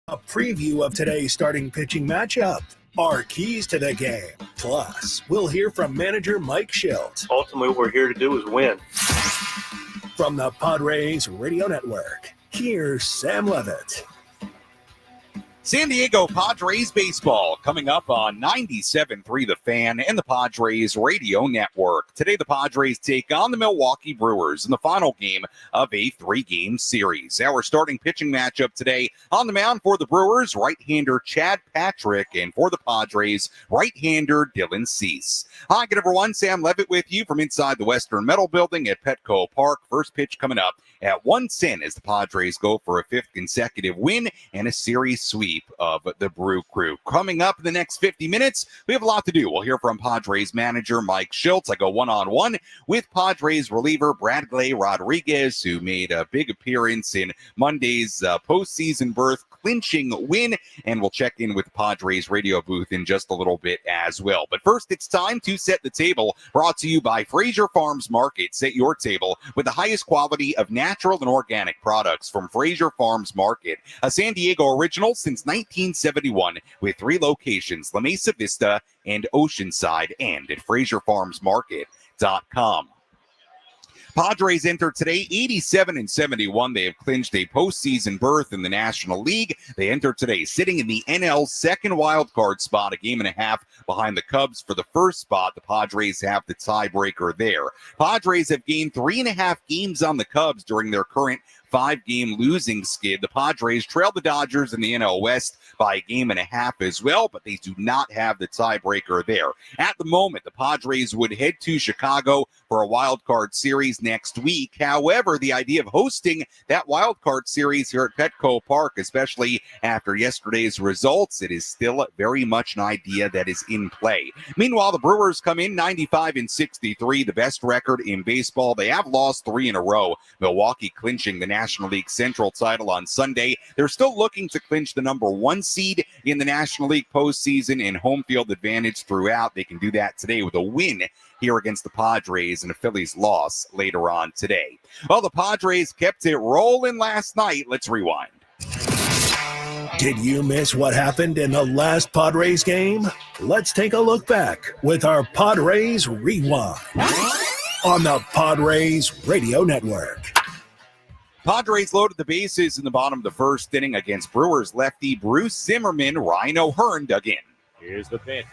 A preview of today's starting pitching matchup, our keys to the game. Plus, we'll hear from manager Mike Shildt. Ultimately, what we're here to do is win. From the Padres Radio Network, here's Sam Levitt. San Diego Padres baseball coming up on 97.3 The Fan and the Padres Radio Network. Today, the Padres take on the Milwaukee Brewers in the final game of a 3-game series. Our starting pitching matchup today on the mound for the Brewers, right-hander Chad Patrick, and for the Padres, right-hander Dylan Cease. Hi, good everyone. Sam Levitt with you from inside the Western Metal Building at Petco Park. First pitch coming up at 1:10 as the Padres go for a 5th consecutive win and a series sweep of the Brew Crew. Coming up in the next 50 minutes, we have a lot to do. We'll hear from Padres manager Mike Shildt. I go one-on-one with Padres reliever Bradgley Rodriguez, who made a big appearance in Monday's postseason berth clinching win, and we'll check in with Padres radio booth in just a little bit as well. But first, it's time to set the table, brought to you by Fraser Farms Market. Set your table with the highest quality of natural and organic products from Fraser Farms Market, a San Diego original since 1971, with 3 locations, La Mesa Vista and Oceanside, and at FraserFarmsMarket.com. Padres enter today 87-71. They have clinched a postseason berth in the National League. They enter today sitting in the NL second wild card spot, a game and a half behind the Cubs for the first spot. The Padres have the tiebreaker there. Padres have gained 3.5 games on the Cubs during their current 5-game losing skid. The Padres trail the Dodgers in the NL West by a game and a half as well, but they do not have the tiebreaker there. At the moment, the Padres would head to Chicago for a wild card series next week. However, the idea of hosting that wild card series here at Petco Park, especially after yesterday's results, it is still very much an idea that is in play. Meanwhile, the Brewers come in 95-63, the best record in baseball. They have lost 3 in a row. Milwaukee clinching the National League Central title on Sunday. They're still looking to clinch the number 1 seed in the National League postseason and home field advantage throughout. They can do that today with a win here against the Padres and a Phillies loss later on today. Well, the Padres kept it rolling last night. Let's rewind. Did you miss what happened in the last Padres game? Let's take a look back with our Padres Rewind on the Padres Radio Network. Padres loaded the bases in the bottom of the first inning against Brewers lefty Bruce Zimmerman. Ryan O'Hearn dug in. Here's the pitch.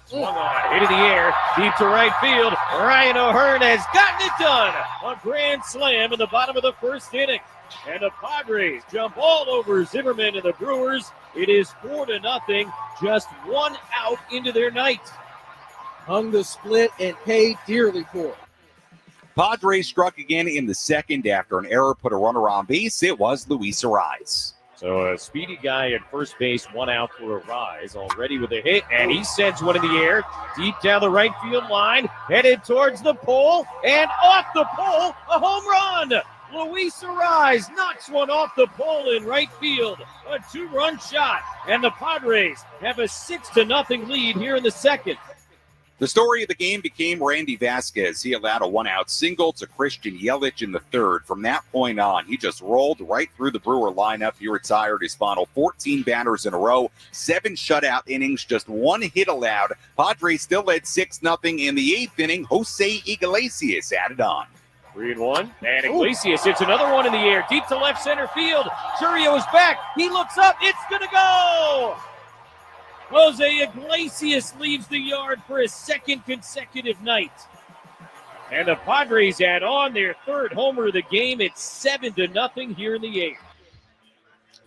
Swung on, hit in the air, deep to right field. Ryan O'Hearn has gotten it done. A grand slam in the bottom of the first inning. And the Padres jump all over Zimmerman and the Brewers. It is 4-0, just 1 out into their night. Hung the split and paid dearly for it. Padres struck again in the second after an error put a runner on base. It was Luis Arraez. So a speedy guy at first base, 1 out for Arraez, already with a hit, and he sends one in the air, deep down the right field line, headed towards the pole, and off the pole, a home run! Luis Arraez knocks one off the pole in right field, a 2-run shot, and the Padres have a 6-0 lead here in the second. The story of the game became Randy Vasquez. He allowed a 1-out single to Christian Yelich in the third. From that point on, he just rolled right through the Brewer lineup. He retired his final 14 batters in a row, 7 shutout innings, just 1 hit allowed. Padres still led 6-0 in the 8th inning. Jose Iglesias added on. 3-1, and Iglesias hits another one in the air, deep to left center field. Churio is back. He looks up. It's going to go! Jose Iglesias leaves the yard for his 2nd consecutive night. And the Padres add on their 3rd homer of the game. It's 7-0 here in the 8th.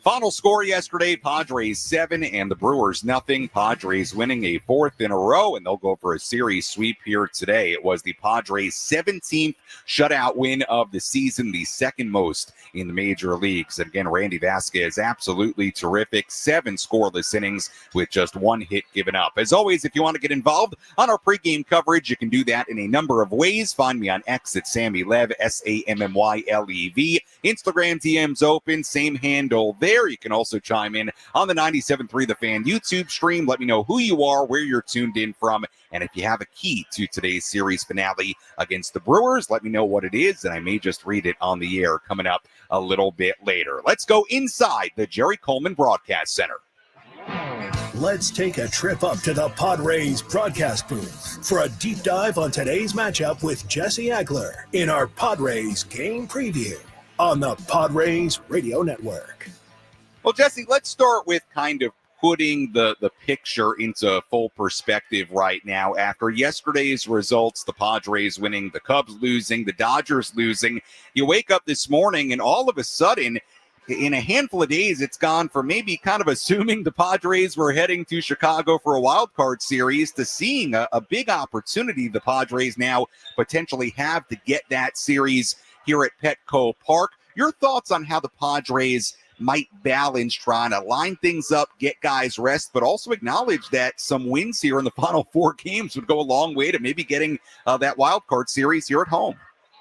Final score yesterday, Padres 7 and the Brewers nothing. Padres winning a 4th in a row, and they'll go for a series sweep here today. It was the Padres' 17th shutout win of the season, the 2nd most in the major leagues. And again, Randy Vasquez, absolutely terrific. 7 scoreless innings with just 1 hit given up. As always, if you want to get involved on our pregame coverage, you can do that in a number of ways. Find me on X at SammyLev, SammyLev. Instagram DM's open, same handle available there. You can also chime in on the 97.3 The Fan YouTube stream. Let me know who you are, where you're tuned in from, and if you have a key to today's series finale against the Brewers, let me know what it is, and I may just read it on the air coming up a little bit later. Let's go inside the Jerry Coleman Broadcast Center. Let's take a trip up to the Padres broadcast booth for a deep dive on today's matchup with Jesse Agler in our Padres game preview on the Padres Radio Network. Well, Jesse, let's start with kind of putting the picture into full perspective right now. After yesterday's results, the Padres winning, the Cubs losing, the Dodgers losing, you wake up this morning and all of a sudden, in a handful of days, it's gone from maybe kind of assuming the Padres were heading to Chicago for a wild card series to seeing a big opportunity the Padres now potentially have to get that series here at Petco Park. Your thoughts on how the Padres might balance trying to line things up, get guys rest, but also acknowledge that some wins here in the final 4 games would go a long way to maybe getting that wild card series here at home.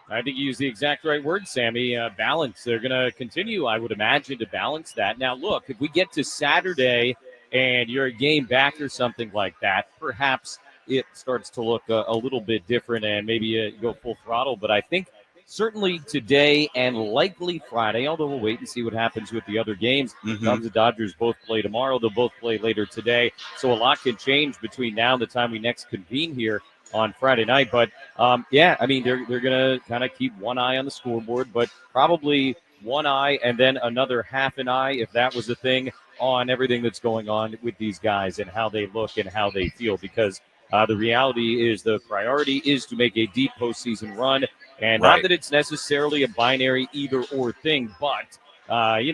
I think you used the exact right word, Sammy. Balance. They're going to continue, I would imagine, to balance that. Now, look, if we get to Saturday and you're a game back or something like that, perhaps it starts to look a little bit different and maybe you go full throttle. But I think certainly today and likely Friday, although we'll wait and see what happens with the other games. Cubs and Dodgers both play tomorrow. They'll both play later today. So a lot can change between now and the time we next convene here on Friday night. But, yeah, I mean, they're going to kind of keep one eye on the scoreboard, but probably one eye and then another half an eye, if that was a thing, on everything that's going on with these guys and how they look and how they feel. Because the reality is the priority is to make a deep postseason run. And not that it's necessarily a binary either-or thing, but, you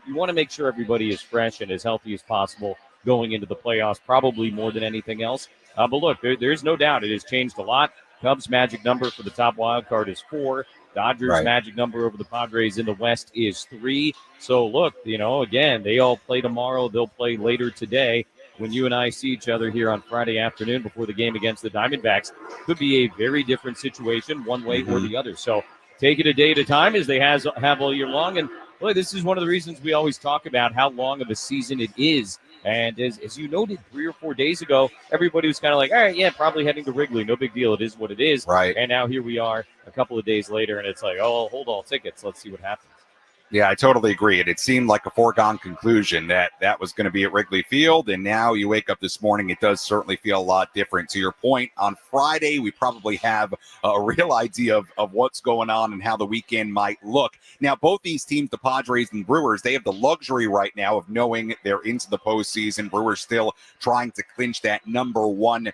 want to make sure everybody is fresh and as healthy as possible going into the playoffs, probably more than anything else. But look, there's no doubt it has changed a lot. Cubs' magic number for the top wild card is 4. Dodgers' magic number over the Padres in the West is 3. So, look, again, they all play tomorrow. They'll play later today. When you and I see each other here on Friday afternoon before the game against the Diamondbacks, could be a very different situation one way or the other. So take it a day at a time as they have all year long. And boy, this is one of the reasons we always talk about how long of a season it is. And as you noted 3 or 4 days ago, everybody was kind of like, all right, yeah, probably heading to Wrigley. No big deal. It is what it is. Right. And now here we are a couple of days later, and it's like, oh, hold all tickets. Let's see what happens. Yeah, I totally agree. It seemed like a foregone conclusion that was going to be at Wrigley Field, and now you wake up this morning, it does certainly feel a lot different. To your point, on Friday, we probably have a real idea of what's going on and how the weekend might look. Now, both these teams, the Padres and Brewers, they have the luxury right now of knowing they're into the postseason. Brewers still trying to clinch that number 1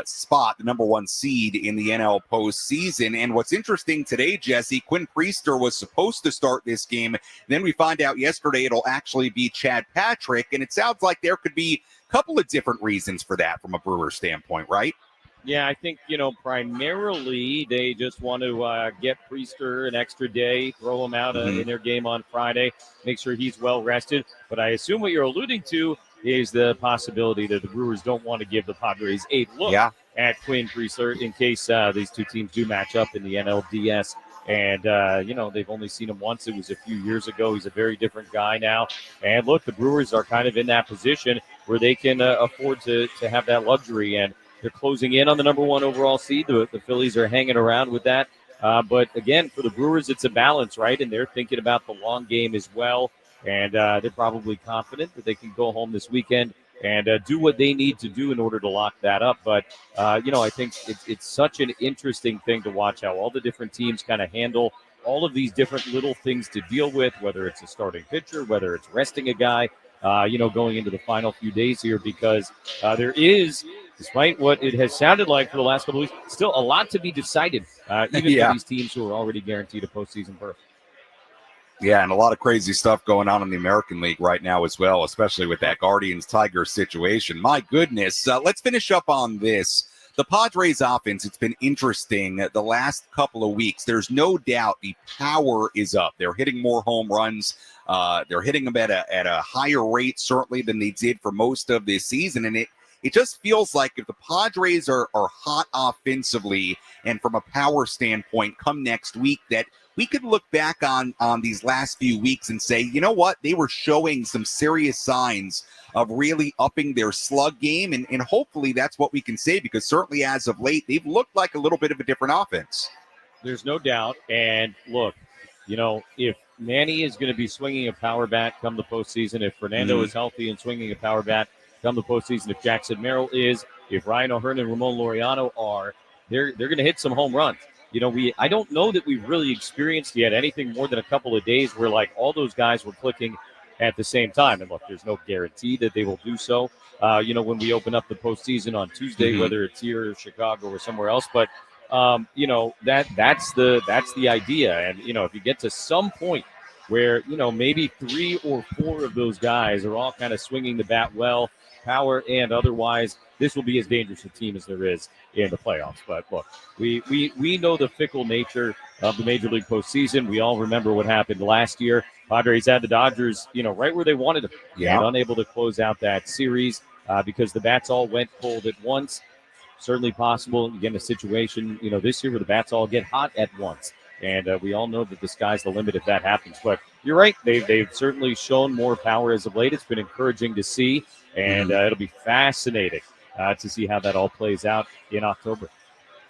spot, the number 1 seed in the NL postseason. And what's interesting today, Jesse, Quinn Priester was supposed to start this game. Then we find out yesterday it'll actually be Chad Patrick. And it sounds like there could be a couple of different reasons for that from a Brewer standpoint, right? Yeah, I think, primarily they just want to get Priester an extra day, throw him out in their game on Friday, make sure he's well rested. But I assume what you're alluding to is the possibility that the Brewers don't want to give the Padres a look at Quinn Priester in case these two teams do match up in the NLDS. And, they've only seen him once. It was a few years ago. He's a very different guy now. And, look, the Brewers are kind of in that position where they can afford to have that luxury. And they're closing in on the number 1 overall seed. The Phillies are hanging around with that. But, again, for the Brewers, it's a balance, right? And they're thinking about the long game as well. And they're probably confident that they can go home this weekend and do what they need to do in order to lock that up. But, I think it's such an interesting thing to watch how all the different teams kind of handle all of these different little things to deal with, whether it's a starting pitcher, whether it's resting a guy, going into the final few days here, because there is, despite what it has sounded like for the last couple of weeks, still a lot to be decided, even for these teams who are already guaranteed a postseason berth. Yeah, and a lot of crazy stuff going on in the American League right now as well, especially with that Guardians-Tigers situation. My goodness. Let's finish up on this. The Padres offense, it's been interesting the last couple of weeks. There's no doubt the power is up. They're hitting more home runs. They're hitting them at a higher rate, certainly, than they did for most of this season. And it just feels like if the Padres are hot offensively and from a power standpoint come next week, that we could look back on these last few weeks and say, you know what, they were showing some serious signs of really upping their slug game, and hopefully that's what we can say, because certainly as of late, they've looked like a little bit of a different offense. There's no doubt. And look, if Manny is going to be swinging a power bat come the postseason, if Fernando is healthy and swinging a power bat come the postseason, if Jackson Merrill is, if Ryan O'Hearn and Ramon Laureano are, they're going to hit some home runs. I don't know that we've really experienced yet anything more than a couple of days where like all those guys were clicking at the same time. And look, there's no guarantee that they will do so. When we open up the postseason on Tuesday, whether it's here or Chicago or somewhere else, but that's the idea. And if you get to some point where maybe 3 or 4 of those guys are all kind of swinging the bat well, power and otherwise, this will be as dangerous a team as there is in the playoffs. But look, we know the fickle nature of the Major League postseason. We all remember what happened last year. Padres had the Dodgers, right where they wanted them, and unable to close out that series because the bats all went cold at once. Certainly possible you get in a situation, this year where the bats all get hot at once. And we all know that the sky's the limit if that happens. But you're right. They've certainly shown more power as of late. It's been encouraging to see, and it'll be fascinating to see how that all plays out in October.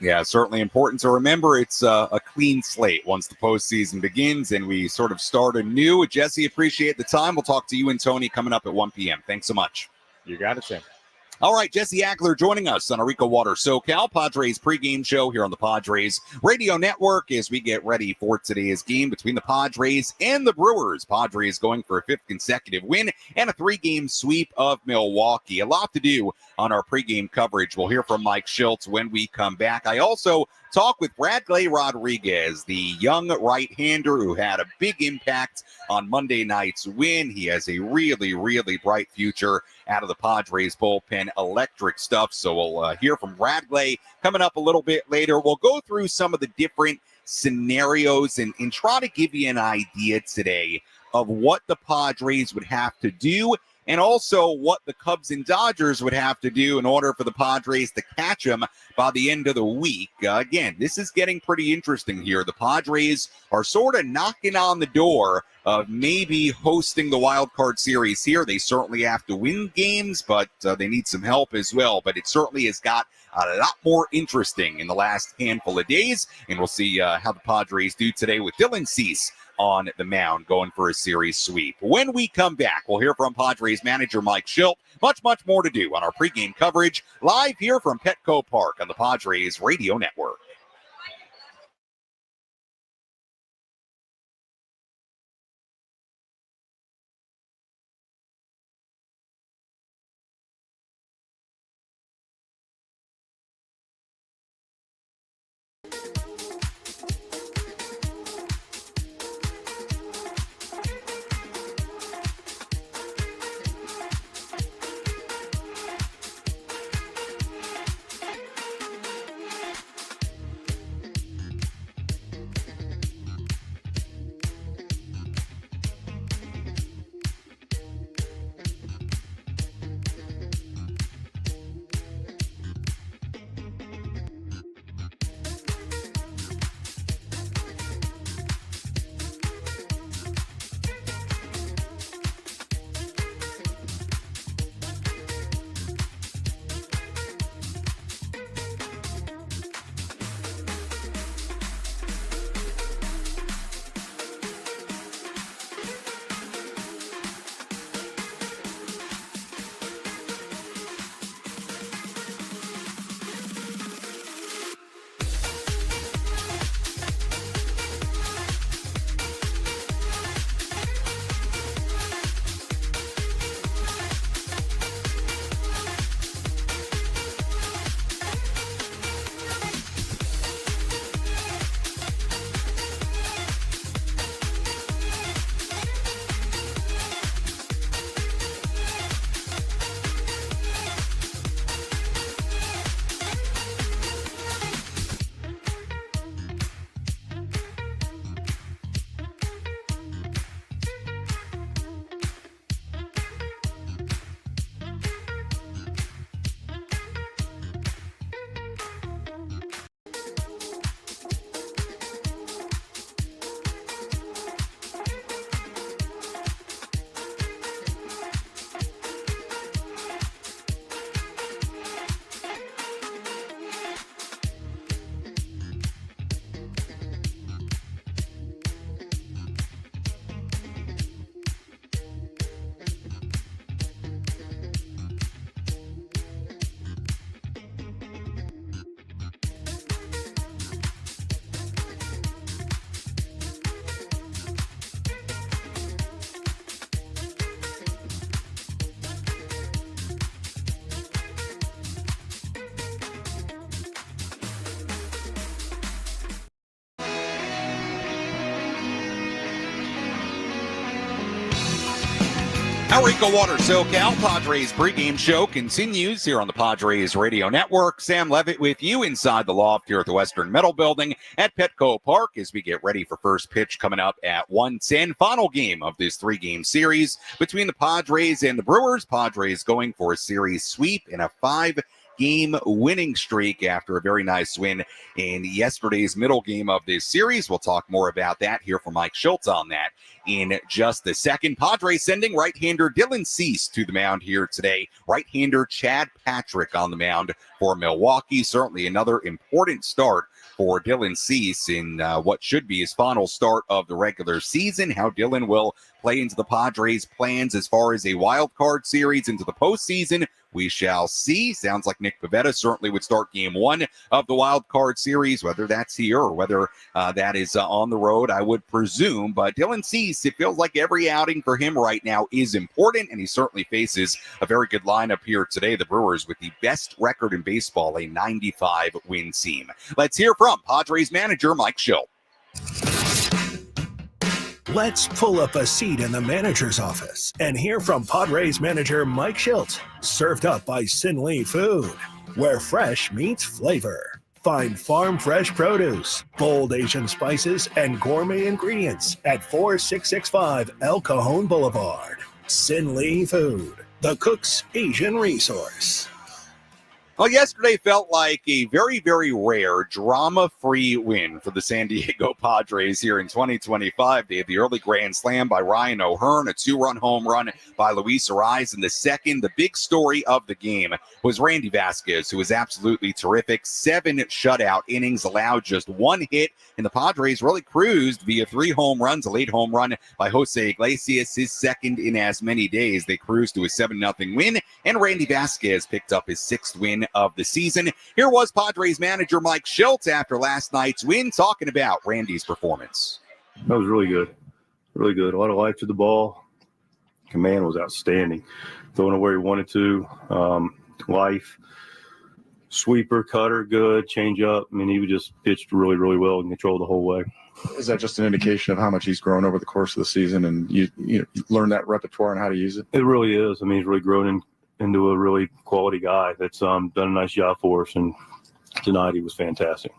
Yeah, certainly important to remember. It's a clean slate once the postseason begins, and we sort of start anew. Jesse, appreciate the time. We'll talk to you and Tony coming up at 1 p.m. Thanks so much. You got it, Sam. All right, Jesse Ackler joining us on our EcoWater SoCal Padres pregame show here on the Padres Radio Network as we get ready for today's game between the Padres and the Brewers. Padres going for a 5th consecutive win and a 3-game sweep of Milwaukee. A lot to do on our pregame coverage. We'll hear from Mike Shildt when we come back. I also talk with Bradgley Rodriguez, the young right-hander who had a big impact on Monday night's win. He has a really, really bright future out of the Padres bullpen. Electric stuff. So we'll hear from Bradgley coming up a little bit later. We'll go through some of the different scenarios and try to give you an idea today of what the Padres would have to do, and also what the Cubs and Dodgers would have to do in order for the Padres to catch them by the end of the week. Again, this is getting pretty interesting here. The Padres are sort of knocking on the door of maybe hosting the wild card series here. They certainly have to win games, but they need some help as well. But it certainly has got a lot more interesting in the last handful of days, and we'll see how the Padres do today with Dylan Cease on the mound going for a series sweep. When we come back, we'll hear from Padres manager Mike Shildt. Much more to do on our pregame coverage live here from Petco Park on the Padres Radio Network. Our EcoWater SoCal Padres pregame show continues here on the Padres Radio Network. Sam Levitt with you inside the loft here at the Western Metal Building at Petco Park as we get ready for first pitch coming up at 1:10. Final game of this three-game series between the Padres and the Brewers. Padres going for a series sweep and a 5-game winning streak after a very nice win in yesterday's middle game of this series. We'll talk more about that here from Mike Shildt on that in just a second. Padres sending right-hander Dylan Cease to the mound here today. Right-hander Chad Patrick on the mound for Milwaukee. Certainly another important start for Dylan Cease in what should be his final start of the regular season. How Dylan will play into the Padres' plans as far as a wild card series into the postseason, we shall see. Sounds like Nick Pivetta certainly would start game one of the wild card series, whether that's here or whether that is on the road, I would presume. But Dylan Cease, it feels like every outing for him right now is important, and he certainly faces a very good lineup here today. The Brewers with the best record in baseball, a 95-win team. Let's hear from Padres manager Mike Shildt. Let's pull up a seat in the manager's office and hear from Padres manager Mike Shildt. Served up by Sin Lee Food, where fresh meets flavor. Find farm fresh produce, bold Asian spices, and gourmet ingredients at 4665 El Cajon Boulevard. Sin Lee Food, the cook's Asian resource. Well, yesterday felt like a very, very rare drama-free win for the San Diego Padres here in 2025. They had the early grand slam by Ryan O'Hearn, a 2-run home run by Luis Ariz in the second. The big story of the game was Randy Vasquez, who was absolutely terrific. 7 shutout innings, allowed just 1 hit, and the Padres really cruised via 3 home runs, a late home run by Jose Iglesias, his second in as many days. They cruised to a 7-0 win, and Randy Vasquez picked up his 6th win of the season. Here was Padres manager Mike Shildt after last night's win, talking about Randy's performance. That was really good. Really good. A lot of life to the ball. Command was outstanding. Throwing it where he wanted to. Life. Sweeper, cutter, good. Change up. I mean, he just pitched really, really well and controlled the whole way. Is that just an indication of how much he's grown over the course of the season and you learn that repertoire and how to use it? It really is. I mean, he's really grown into a really quality guy that's done a nice job for us, and tonight he was fantastic.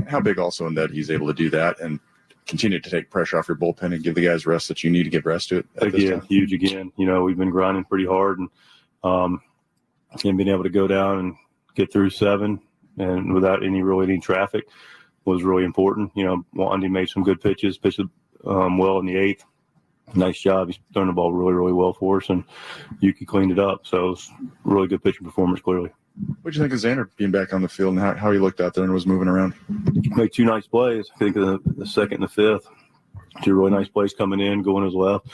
How big also in that he's able to do that and continue to take pressure off your bullpen and give the guys rest that you need to give rest to it? Again, huge again. You know, we've been grinding pretty hard, and being able to go down and get through 7 and without any traffic was really important. You know, Wandy made some good pitches, pitched well in the 8th. Nice job. He's throwing the ball really, really well for us, and Yuki cleaned it up. So it's really good pitching performance, clearly. What do you think of Xander being back on the field and how he looked out there and was moving around? Made 2 nice plays. I think the 2nd and the 5th. 2 really nice plays coming in, going his left.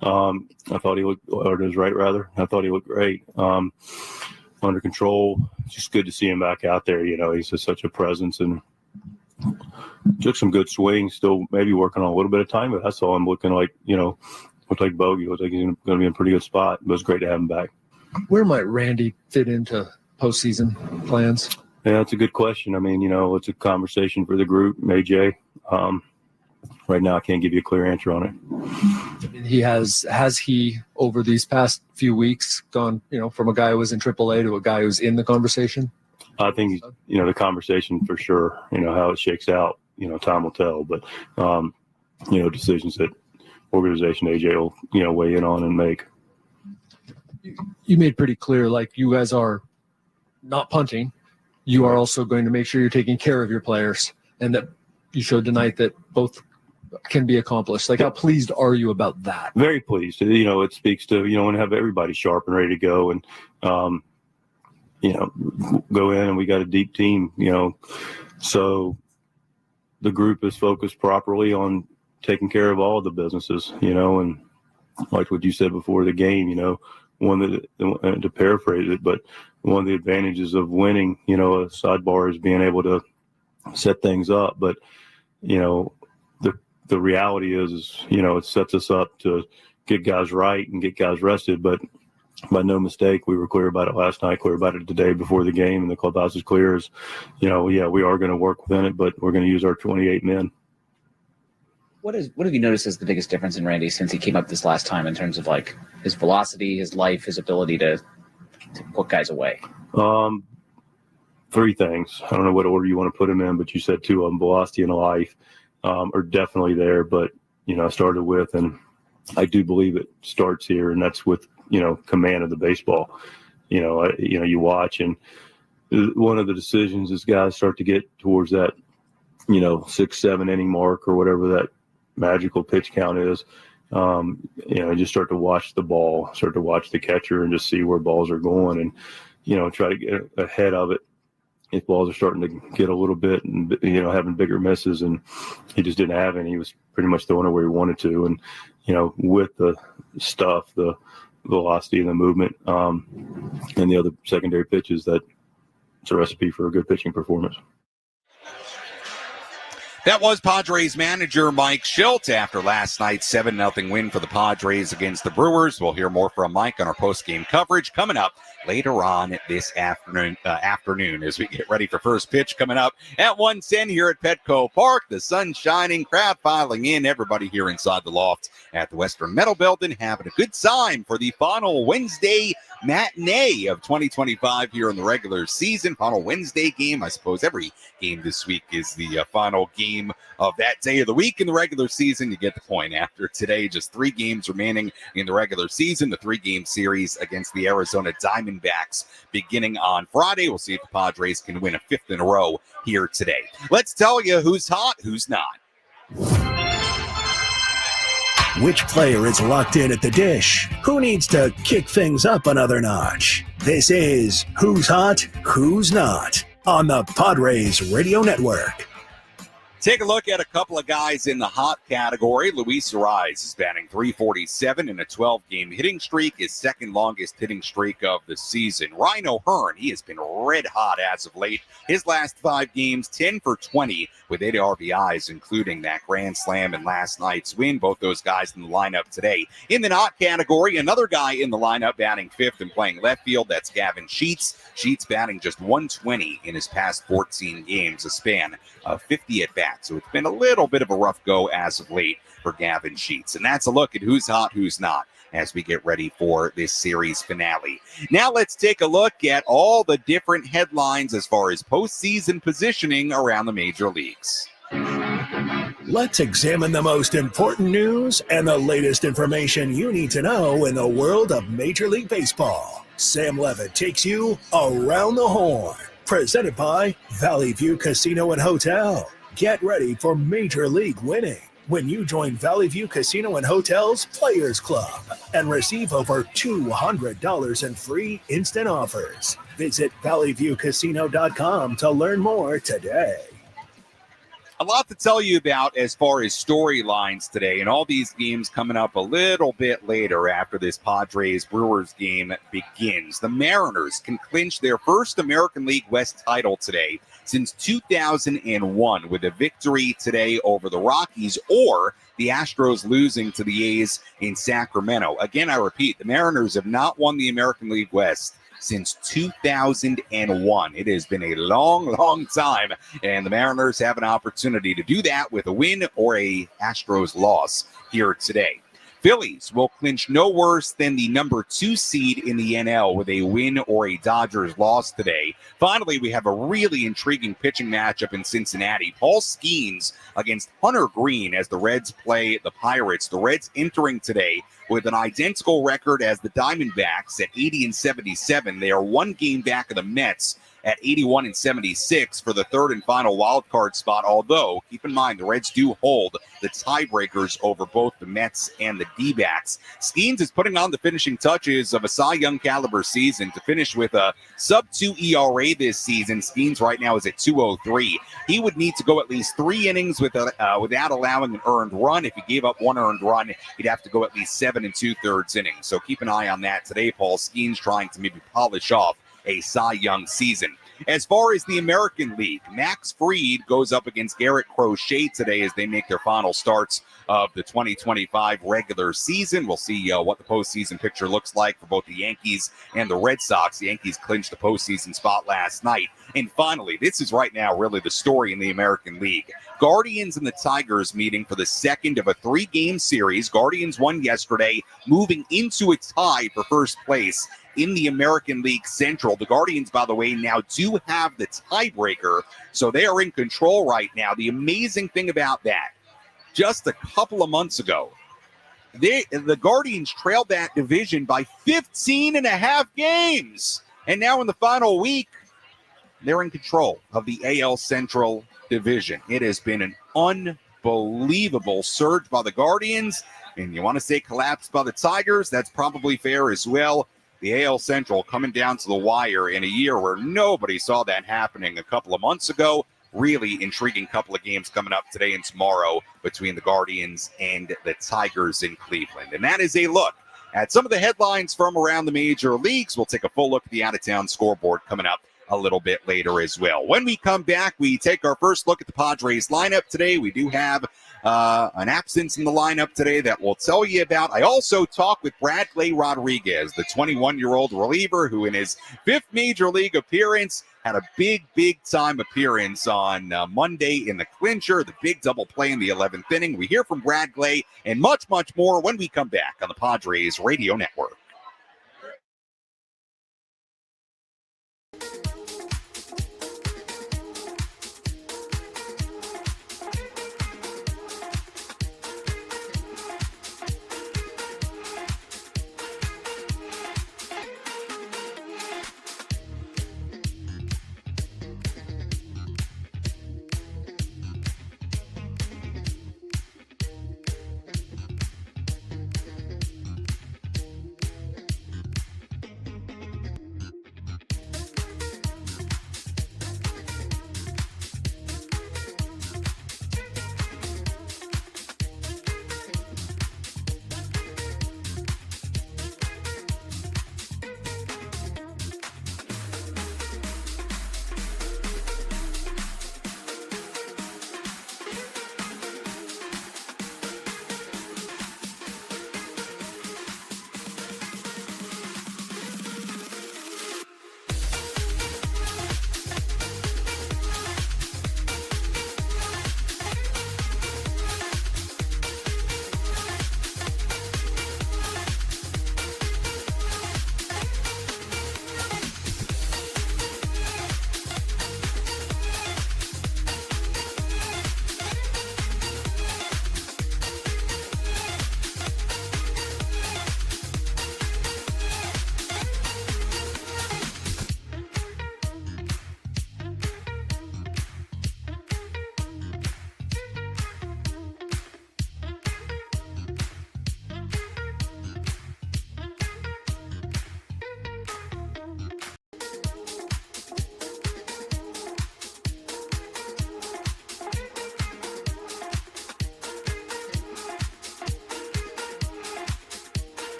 I thought he looked, or his right rather. I thought he looked great. Under control. It's just good to see him back out there. You know, he's just such a presence and took some good swings, still maybe working on a little bit of time, but I saw him looking like, looked like bogey. Looked like he's going to be in a pretty good spot. It was great to have him back. Where might Randy fit into postseason plans? Yeah, that's a good question. I mean, it's a conversation for the group, AJ. Right now, I can't give you a clear answer on it. Has he over these past few weeks gone, from a guy who was in AAA to a guy who's in the conversation? I think, the conversation for sure, how it shakes out, time will tell. But, decisions that organization AJ will, weigh in on and make. You made pretty clear, like, you guys are not punting. You are also going to make sure you're taking care of your players, and that you showed tonight that both can be accomplished. Like, how pleased are you about that? Very pleased. It speaks to, want to have everybody sharp and ready to go and, go in, and we got a deep team, so the group is focused properly on taking care of all of the businesses, and like what you said before the game, to paraphrase it, but one of the advantages of winning, a sidebar is being able to set things up. But, the reality is, it sets us up to get guys right and get guys rested. But by no mistake, we were clear about it last night, clear about it the day before the game, and the clubhouse is clear as, we are going to work within it, but we're going to use our 28 men. What have you noticed as the biggest difference in Randy since he came up this last time in terms of, like, his velocity, his life, his ability to put guys away? Three things. I don't know what order you want to put them in, but you said two of them, velocity and life, are definitely there. But, I started with, and I do believe it starts here, and that's with, command of the baseball. You watch, and one of the decisions is guys start to get towards that, 6-7 inning mark or whatever that magical pitch count is. You just start to watch the ball, start to watch the catcher, and just see where balls are going, and try to get ahead of it. If balls are starting to get a little bit and, having bigger misses, and he just didn't have any. He was pretty much throwing it where he wanted to. And, with the stuff, the velocity and the movement, and the other secondary pitches, that's a recipe for a good pitching performance. That was Padres manager Mike Shildt after last night's 7-0 win for the Padres against the Brewers. We'll hear more from Mike on our post-game coverage coming up later on this afternoon as we get ready for first pitch coming up at 1:10 here at Petco Park. The sun shining, crowd filing in, everybody here inside the loft at the Western Metal Building having a good time for the final Wednesday matinee of 2025 here in the regular season. Final Wednesday game. I suppose every game this week is the final game of that day of the week in the regular season. You get the point. After today, just 3 games remaining in the regular season. The 3-game series against the Arizona Diamondbacks beginning on Friday. We'll see if the Padres can win a 5th in a row here today. Let's tell you who's hot, who's not. Which player is locked in at the dish? Who needs to kick things up another notch? This is Who's Hot, Who's Not on the Padres Radio Network. Take a look at a couple of guys in the hot category. Luis Arraez is batting .347 in a 12-game hitting streak, his second longest hitting streak of the season. Ryan O'Hearn, he has been red hot as of late. His last 5 games, 10 for 20 with 8 RBIs, including that grand slam and last night's win. Both those guys in the lineup today. In the not category, another guy in the lineup batting 5th and playing left field. That's Gavin Sheets. Sheets batting just .120 in his past 14 games, a span of 50 at-bats. So it's been a little bit of a rough go as of late for Gavin Sheets. And that's a look at who's hot, who's not as we get ready for this series finale. Now let's take a look at all the different headlines as far as postseason positioning around the major leagues. Let's examine the most important news and the latest information you need to know in the world of Major League Baseball. Sam Levitt takes you around the horn. Presented by Valley View Casino and Hotel. Get ready for Major League winning when you join Valley View Casino and Hotel's Players Club and receive over $200 in free instant offers. Visit valleyviewcasino.com to learn more today. A lot to tell you about as far as storylines today, and all these games coming up a little bit later after this Padres-Brewers game begins. The Mariners can clinch their first American League West title today since 2001 with a victory today over the Rockies or the Astros losing to the A's in Sacramento. Again, I repeat, the Mariners have not won the American League West since 2001. It has been a long, long time, and the Mariners have an opportunity to do that with a win or a Astros loss here today. Phillies will clinch no worse than the number 2 seed in the NL with a win or a Dodgers loss today. Finally, we have a really intriguing pitching matchup in Cincinnati. Paul Skeens against Hunter Green as the Reds play the Pirates. The Reds entering today with an identical record as the Diamondbacks at 80-77. They are 1 game back of the Mets at 81-76 for the 3rd and final wild card spot. Although, keep in mind, the Reds do hold the tiebreakers over both the Mets and the D-backs. Skeens is putting on the finishing touches of a Cy Young caliber season to finish with a sub-2 ERA this season. Skeens right now is at 2.03. He would need to go at least 3 innings without allowing an earned run. If he gave up 1 earned run, he'd have to go at least 7 2/3 innings. So keep an eye on that today. Paul Skeens trying to maybe polish off a Cy Young season. As far as the American League, Max Fried goes up against Garrett Crochet today as they make their final starts of the 2025 regular season. We'll see what the postseason picture looks like for both the Yankees and the Red Sox. The Yankees clinched the postseason spot last night And finally, this is right now really the story in the American League. Guardians and the Tigers meeting for the second of a 3-game series. Guardians won yesterday, moving into a tie for first place in the American League Central. The Guardians, by the way, now do have the tiebreaker, so they are in control right now. The amazing thing about that, just a couple of months ago, the Guardians trailed that division by 15 and a half games. And now in the final week, they're in control of the AL Central division. It has been an unbelievable surge by the Guardians. And you want to say collapse by the Tigers? That's probably fair as well. The AL Central coming down to the wire in a year where nobody saw that happening a couple of months ago. Really intriguing couple of games coming up today and tomorrow between the Guardians and the Tigers in Cleveland. And that is a look at some of the headlines from around the major leagues. We'll take a full look at the out-of-town scoreboard coming up a little bit later as well. When we come back, we take our first look at the Padres lineup today. We do have an absence in the lineup today that we'll tell you about. I also talk with Bradgley Rodriguez, the 21-year-old reliever who in his 5th major league appearance had a big-time appearance on Monday in the clincher, the big double play in the 11th inning. We hear from Bradgley and much more when we come back on the Padres Radio Network.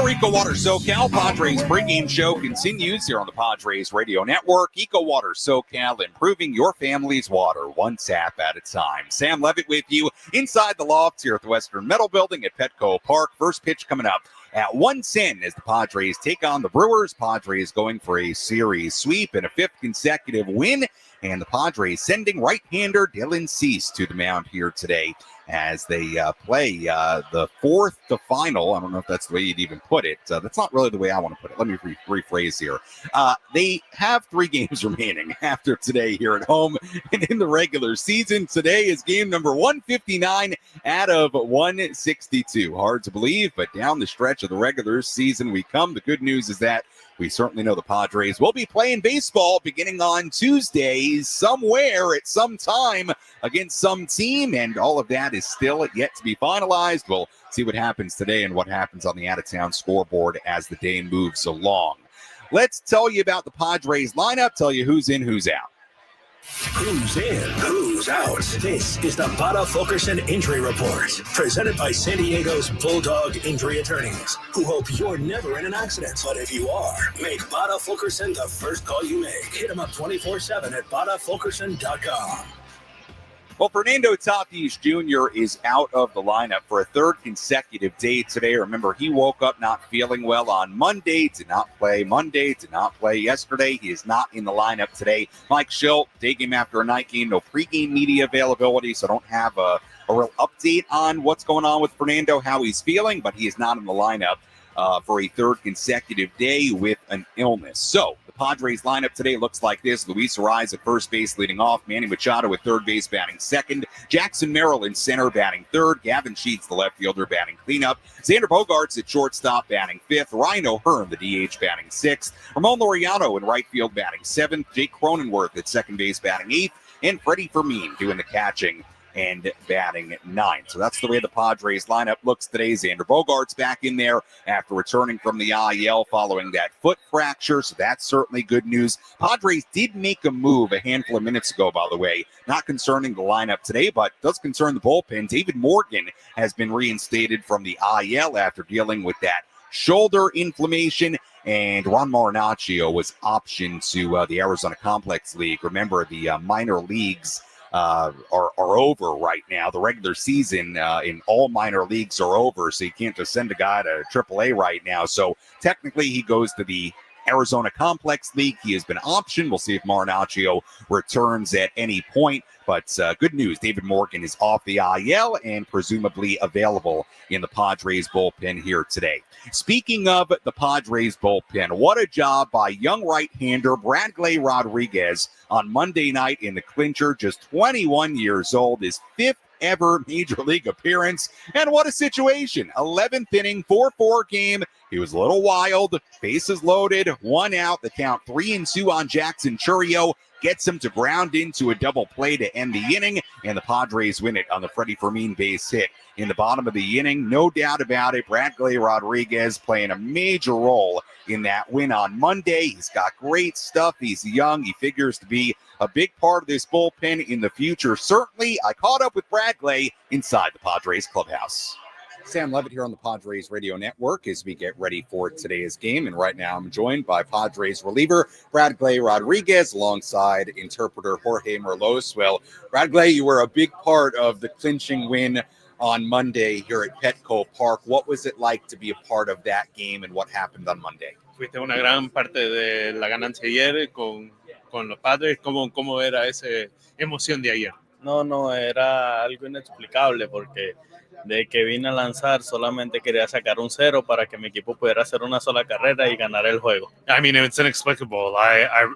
Our EcoWater SoCal Padres pregame show continues here on the Padres Radio Network. EcoWater SoCal, improving your family's water one tap at a time. Sam Levitt with you inside the loft here at the Western Metal Building at Petco Park. First pitch coming up at 1:10 as the Padres take on the Brewers. Padres going for a series sweep and a 5th consecutive win. And the Padres sending right-hander Dylan Cease to the mound here today as they play the 4th to final. I don't know if that's the way you'd even put it. That's not really the way I want to put it. Let me rephrase here. They have 3 games remaining after today here at home and in the regular season. Today is game number 159 out of 162. Hard to believe, but down the stretch of the regular season we come. The good news is that we certainly know the Padres will be playing baseball beginning on Tuesday somewhere at some time against some team, and all of that is still yet to be finalized. We'll see what happens today and what happens on the out-of-town scoreboard as the day moves along. Let's tell you about the Padres lineup, tell you who's in, who's out. Who's in, who's out? This is the Bada Fulkerson Injury Report, presented by San Diego's Bulldog Injury Attorneys, who hope you're never in an accident. But if you are, make Bada Fulkerson the first call you make. Hit him up 24/7 at badafulkerson.com. Well, Fernando Tatis Jr. is out of the lineup for a third consecutive day today. Remember, he woke up not feeling well on Monday, did not play Monday, did not play yesterday. He is not in the lineup today. Mike Shildt, day game after a night game, no pregame media availability, so don't have a real update on what's going on with Fernando, how he's feeling, but he is not in the lineup for a third consecutive day with an illness. So, Padres lineup today looks like this. Luis Arraez at first base leading off. Manny Machado at third base batting second. Jackson Merrill in center batting third. Gavin Sheets, the left fielder, batting cleanup. Xander Bogaerts at shortstop batting fifth. Ryan O'Hearn, the DH, batting sixth. Ramon Laureano in right field batting seventh. Jake Cronenworth at second base batting eighth. And Freddie Fermin doing the catching and batting ninth. So that's the way the Padres lineup looks today. Xander Bogaerts back in there after returning from the IL following that foot fracture. So that's certainly good news. Padres did make a move a handful of minutes ago, by the way, not concerning the lineup today, but does concern the bullpen. David Morgan has been reinstated from the IL after dealing with that shoulder inflammation. And Ron Marinaccio was optioned to the Arizona Complex League. Remember, the minor leagues are over right now. The regular season in all minor leagues are over, so you can't just send a guy to AAA right now. So technically he goes to the Arizona Complex League. He has been optioned. We'll see if Marinaccio returns at any point. But good news, David Morgan is off the IL and presumably available in the Padres bullpen here today. Speaking of the Padres bullpen, what a job by young right-hander Bradgley Rodriguez on Monday night in the clincher, just 21 years old, his fifth ever major league appearance. And what a situation. 11th inning, 4-4 game. He was a little wild, bases loaded, one out, the count 3-2 on Jackson Chourio. Gets him to ground into a double play to end the inning, and the Padres win it on the Freddie Fermin base hit in the bottom of the inning. No doubt about it. Bradgley Rodriguez playing a major role in that win on Monday. He's got great stuff. He's young. He figures to be a big part of this bullpen in the future. Certainly, I caught up with Bradgley inside the Padres clubhouse. Sam Levitt here on the Padres Radio Network as we get ready for today's game. And right now I'm joined by Padres reliever Bradgley Rodriguez alongside interpreter Jorge Merlos. Well, Bradgley, you were a big part of the clinching win on Monday here at Petco Park. What was it like to be a part of that game and what happened on Monday? Fuiste una gran parte de la ganancia ayer con los Padres. ¿Cómo era esa emoción de ayer? No, era algo inexplicable porque de que vine a lanzar solamente quería sacar un cero para que mi equipo pudiera hacer una sola carrera y ganar el juego. I mean, it's inexplicable.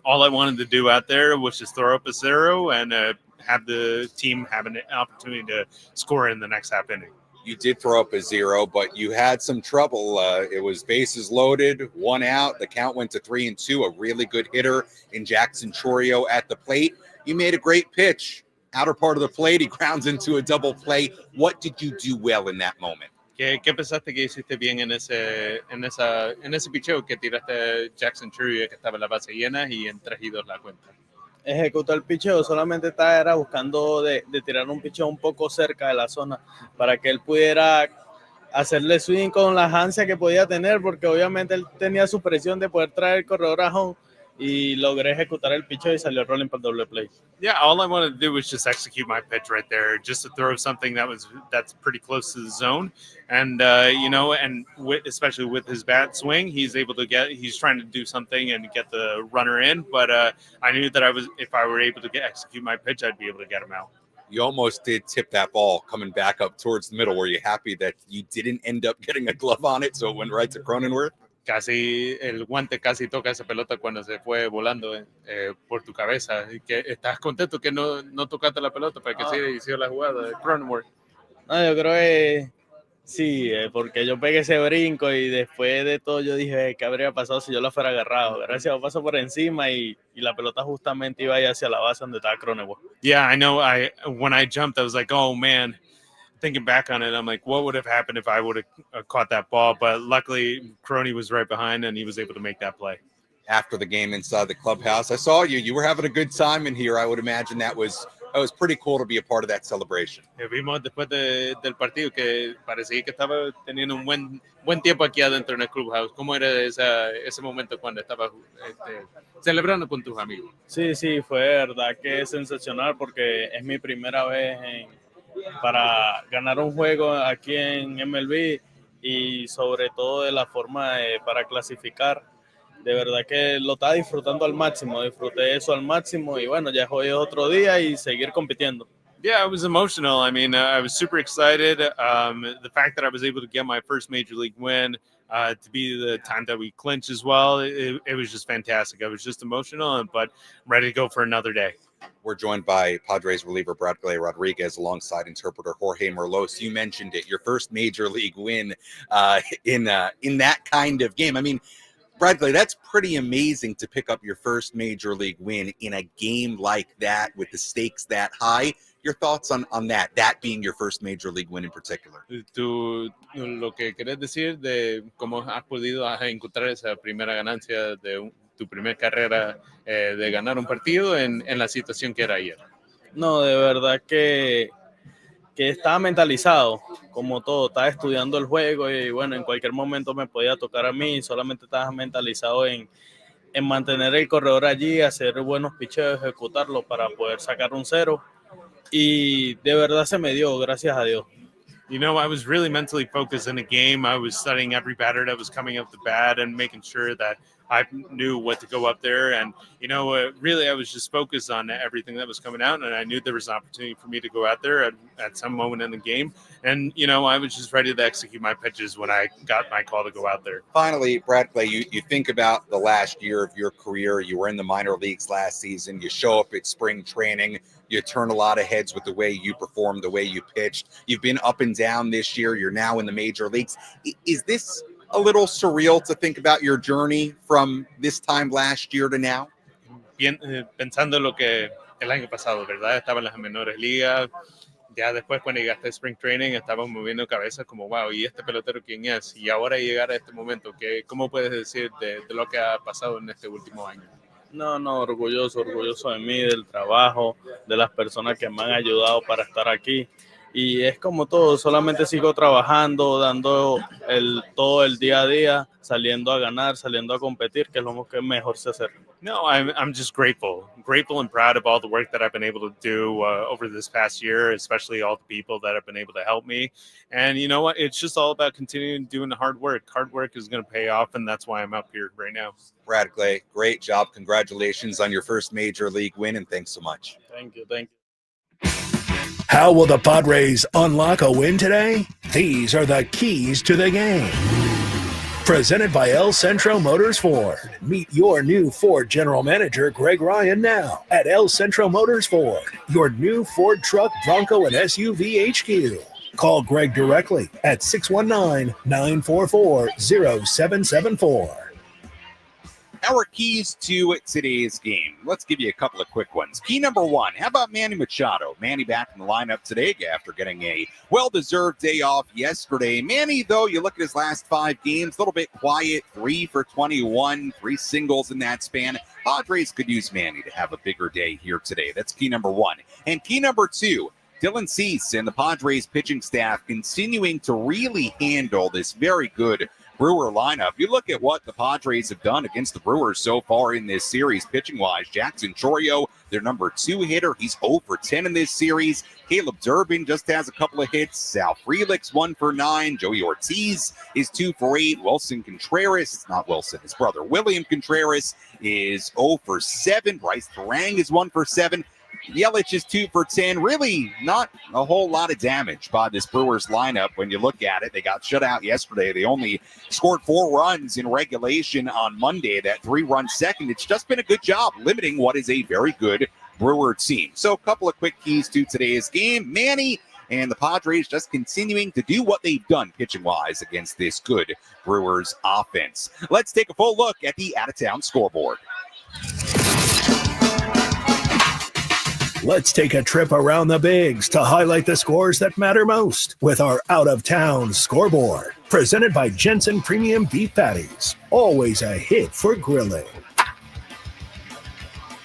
All I wanted to do out there was just throw up a zero and have the team have an opportunity to score in the next half inning. You did throw up a zero, but you had some trouble. It was bases loaded, one out. The count went to 3-2. A really good hitter in Jackson Chourio at the plate. You made a great pitch. Outer part of the plate, he grounds into a double play. What did you do well in that moment? ¿Qué pensaste que hiciste bien en ese picheo que tiraste Jackson Chourio que estaba en la base llena y en 3-2 la cuenta? Ejecutó el picheo, solamente estaba buscando de tirar un picheo un poco cerca de la zona para que él pudiera hacerle swing con la ansia que podía tener, porque obviamente él tenía su presión de poder traer el corredor a home. Y logré ejecutar el picheo y salió rolling para el doble play. Yeah, all I wanted to do was just execute my pitch right there, just to throw something that's pretty close to the zone, and especially with his bat swing, he's trying to do something and get the runner in. But I knew that if I were able to execute my pitch, I'd be able to get him out. You almost did tip that ball coming back up towards the middle. Were you happy that you didn't end up getting a glove on it, so it went right to Cronenworth? Casi el guante casi toca esa pelota cuando se fue volando por tu cabeza. Que estás contento que no tocaste la pelota para que se hiciera la jugada de Cronenworth. No, yo creo que Sí, porque yo pegué ese brinco y después de todo yo dije, ¿qué habría pasado si yo la fuera agarrado? Gracias a Dios pasó por encima y la pelota justamente iba ahí hacia la base donde estaba Cronenworth. Yeah, I know. When I jumped, I was like, oh man. Thinking back on it, I'm like, what would have happened if I would have caught that ball? But luckily, Crony was right behind and he was able to make that play. After the game inside the clubhouse, I saw you. You were having a good time in here. I would imagine that was pretty cool to be a part of that celebration. Vimos después del partido que parecía que estaba teniendo un buen tiempo aquí adentro en el clubhouse. ¿Cómo era ese momento cuando estabas celebrando con tus amigos? Sí, fue verdad que es sensacional porque es mi primera vez para ganar un juego aquí en MLB y sobre todo de la forma para clasificar. De verdad que lo estaba disfrutando al máximo, disfruté eso al máximo y bueno, ya hoy es otro día y seguir compitiendo. Yeah, it was emotional. I mean, I was super excited. The fact that I was able to get my first major league win, to be the time that we clinched as well, it was just fantastic. I was just emotional, but ready to go for another day. We're joined by Padres reliever Bradgley Rodriguez alongside interpreter Jorge Merlos. You mentioned it, your first major league win in that kind of game. I mean, Bradgley, that's pretty amazing to pick up your first major league win in a game like that with the stakes that high. Your thoughts on that being your first major league win in particular? Tú lo que querés decir de cómo has podido encontrar esa primera ganancia de tu primera carrera de ganar un partido en la situación que era ayer. No, de verdad que estaba mentalizado, como todo, estaba estudiando el juego y bueno, en cualquier momento me podía tocar a mí, solamente estaba mentalizado en mantener el corredor allí, hacer buenos picheos, ejecutarlo para poder sacar un 0 y de verdad se me dio, gracias a Dios. You know, I was really mentally focused in the game. I was studying every batter that was coming up the bat and making sure that I knew what to go up there. And, you know, really, I was just focused on everything that was coming out. And I knew there was an opportunity for me to go out there at some moment in the game. And, you know, I was just ready to execute my pitches when I got my call to go out there. Finally, Bradgley, you think about the last year of your career. You were in the minor leagues last season. You show up at spring training. You turn a lot of heads with the way you performed, the way you pitched. You've been up and down this year. You're now in the major leagues. Is this a little surreal to think about your journey from this time last year to now? Bien, pensando lo que el año pasado, ¿verdad? Estaba en las menores ligas. Ya después cuando llegaste a Spring Training estabas moviendo cabezas como, wow, ¿y este pelotero quién es? Y ahora llegar a este momento, ¿cómo puedes decir de lo que ha pasado en este último año? No, orgulloso de mí, del trabajo, de las personas que me han ayudado para estar aquí. Y es como todo, solamente sigo trabajando, dando todo el día a día, saliendo a ganar, saliendo a competir, que es lo que mejor sé hacer. No, I'm just grateful and proud of all the work that I've been able to do over this past year, especially all the people that have been able to help me. And you know what? It's just all about continuing doing the hard work. Hard work is going to pay off, and that's why I'm up here right now. Bradgley, great job. Congratulations on your first major league win, and thanks so much. Thank you. How will the Padres unlock a win today? These are the keys to the game. Presented by El Centro Motors Ford. Meet your new Ford General Manager, Greg Ryan, now at El Centro Motors Ford, your new Ford truck, Bronco, and SUV HQ. Call Greg directly at 619-944-0774. Our keys to today's game. Let's give you a couple of quick ones. Key number one, how about Manny Machado? Manny back in the lineup today after getting a well-deserved day off yesterday. Manny, though, you look at his last 5 games, a little bit quiet, 3 for 21, 3 singles in that span. Padres could use Manny to have a bigger day here today. That's key number one. And key number two, Dylan Cease and the Padres pitching staff continuing to really handle this very good Brewer lineup. You look at what the Padres have done against the Brewers so far in this series, pitching-wise. Jackson Chourio, their number 2 hitter. He's 0 for 10 in this series. Caleb Durbin just has a couple of hits. Sal Frelick's 1 for 9. Joey Ortiz is 2 for 8. Wilson Contreras, it's not Wilson, his brother William Contreras is 0 for 7. Bryce Terang is 1 for 7. Yelich is 2 for 10. Really not a whole lot of damage by this Brewers lineup when you look at it. They got shut out yesterday. They only scored 4 runs in regulation on Monday, that 3-run second. It's just been a good job limiting what is a very good Brewer team. So a couple of quick keys to today's game. Manny, and the Padres just continuing to do what they've done pitching-wise against this good Brewers offense. Let's take a full look at the out-of-town scoreboard. Let's take a trip around the bigs to highlight the scores that matter most with our out-of-town scoreboard. Presented by Jensen Premium Beef Patties. Always a hit for grilling.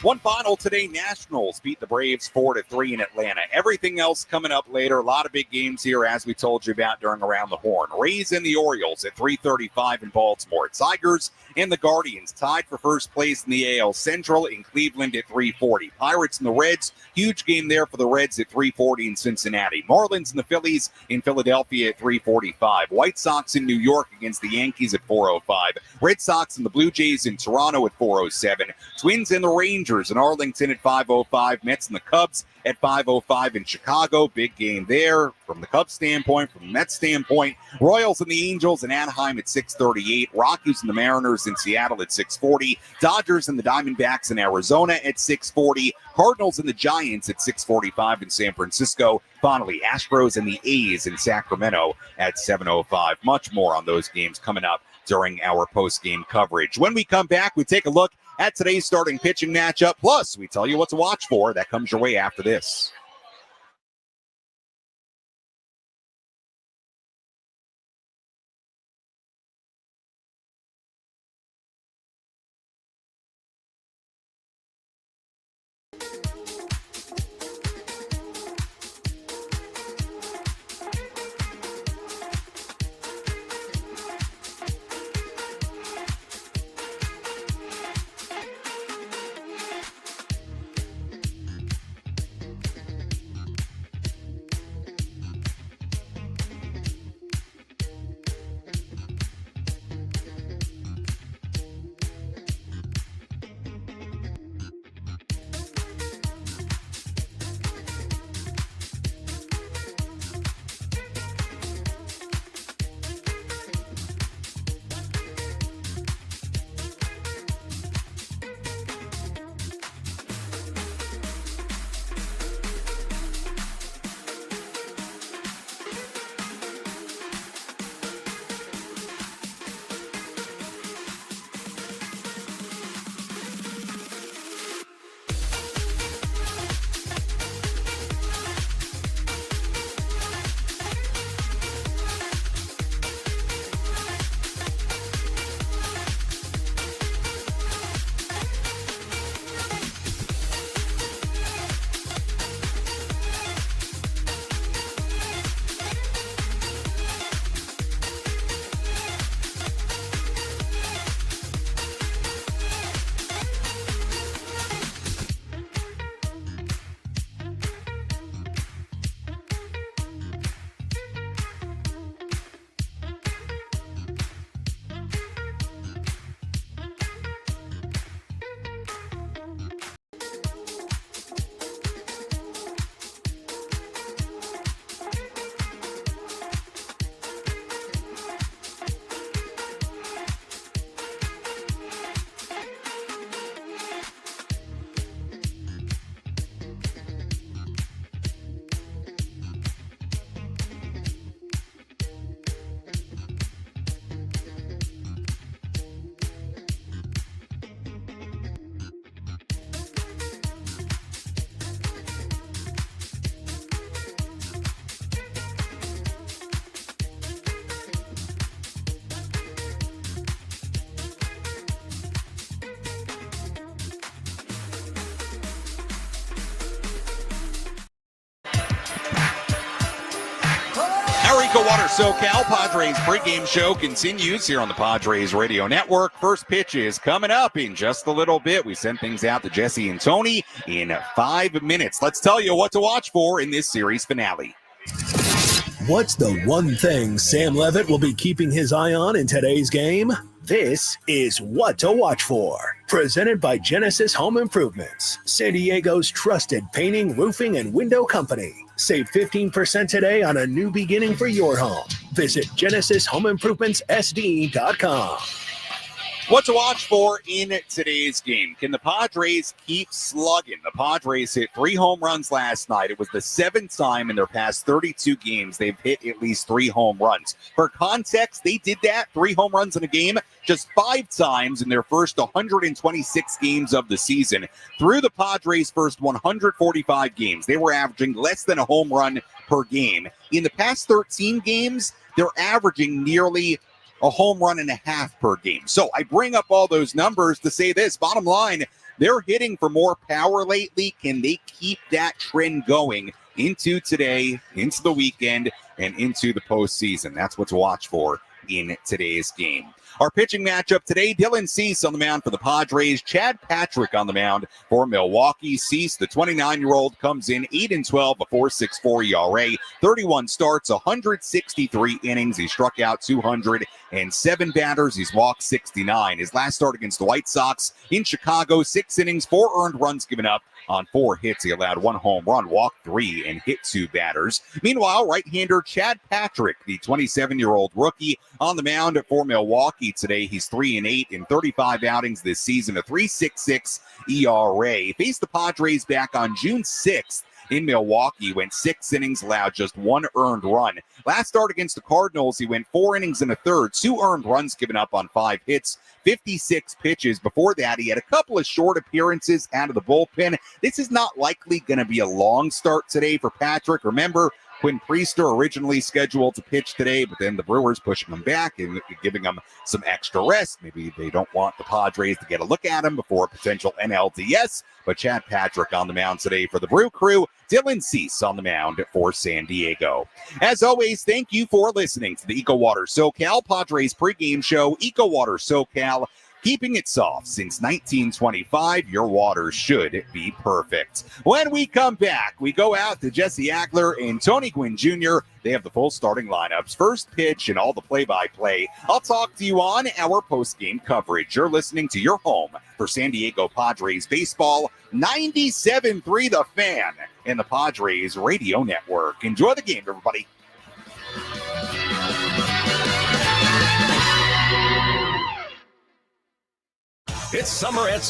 One final today, Nationals beat the Braves 4-3 in Atlanta. Everything else coming up later. A lot of big games here, as we told you about during Around the Horn. Rays and the Orioles at 3:35 in Baltimore. Tigers and the Guardians tied for first place in the AL Central in Cleveland at 3:40. Pirates and the Reds, huge game there for the Reds at 3:40 in Cincinnati. Marlins and the Phillies in Philadelphia at 3:45. White Sox in New York against the Yankees at 4:05. Red Sox and the Blue Jays in Toronto at 4:07. Twins and the Rangers in Arlington at 5:05. Mets and the Cubs at 5:05 in Chicago. Big game there from the Cubs standpoint, from the Mets standpoint. Royals and the Angels in Anaheim at 6:38. Rockies and the Mariners in Seattle at 6:40. Dodgers and the Diamondbacks in Arizona at 6:40. Cardinals and the Giants at 6:45 in San Francisco. Finally, Astros and the A's in Sacramento at 7:05. Much more on those games coming up during our post-game coverage. When we come back, we take a look at today's starting pitching matchup. Plus, we tell you what to watch for. That comes your way after this. EcoWater SoCal Padres pregame show continues here on the Padres Radio Network. First pitch is coming up in just a little bit. We send things out to Jesse and Tony in 5 minutes. Let's tell you what to watch for in this series finale. What's the one thing Sam Levitt will be keeping his eye on in today's game? This is What to Watch For, presented by Genesis Home Improvements, San Diego's trusted painting, roofing, and window company. Save 15% today on a new beginning for your home. Visit GenesisHomeImprovementsSD.com. What to watch for in today's game? Can the Padres keep slugging? The Padres hit 3 home runs last night. It was the 7th time in their past 32 games they've hit at least 3 home runs. For context, they did that, 3 home runs in a game, just 5 times in their first 126 games of the season. Through the Padres' first 145 games, they were averaging less than a home run per game. In the past 13 games, they're averaging nearly a home run and a half per game. So I bring up all those numbers to say this. Bottom line, they're hitting for more power lately. Can they keep that trend going into today, into the weekend, and into the postseason? That's what to watch for in today's game. Our pitching matchup today, Dylan Cease on the mound for the Padres, Chad Patrick on the mound for Milwaukee. Cease, the 29-year-old, comes in 8-12, a 4.64 ERA, 31 starts, 163 innings. He struck out 207 batters. He's walked 69. His last start against the White Sox in Chicago, 6 innings, 4 earned runs given up. On 4 hits, he allowed 1 home run, walked 3, and hit 2 batters. Meanwhile, right-hander Chad Patrick, the 27-year-old rookie, on the mound for Milwaukee today. He's 3-8 in 35 outings this season, a 3.66 ERA. He faced the Padres back on June 6th. In Milwaukee, went 6 innings, allowed just 1 earned run. Last start against the Cardinals, he went 4 innings and a third, 2 earned runs given up on 5 hits, 56 pitches. Before that, he had a couple of short appearances out of the bullpen. This is not likely going to be a long start today for Patrick. Remember, Quinn Priester originally scheduled to pitch today, but then the Brewers pushing him back and giving him some extra rest. Maybe they don't want the Padres to get a look at him before a potential NLDS. But Chad Patrick on the mound today for the Brew Crew. Dylan Cease on the mound for San Diego. As always, thank you for listening to the EcoWater SoCal Padres pregame show. EcoWater SoCal, keeping it soft since 1925. Your water should be perfect. When we come back, we go out to Jesse Agler and Tony Gwynn Jr. They have the full starting lineups, first pitch, and all the play-by-play. I'll talk to you on our post-game coverage. You're listening to your home for San Diego Padres baseball, 97.3 The Fan and the Padres Radio Network. Enjoy the game, everybody. It's summer at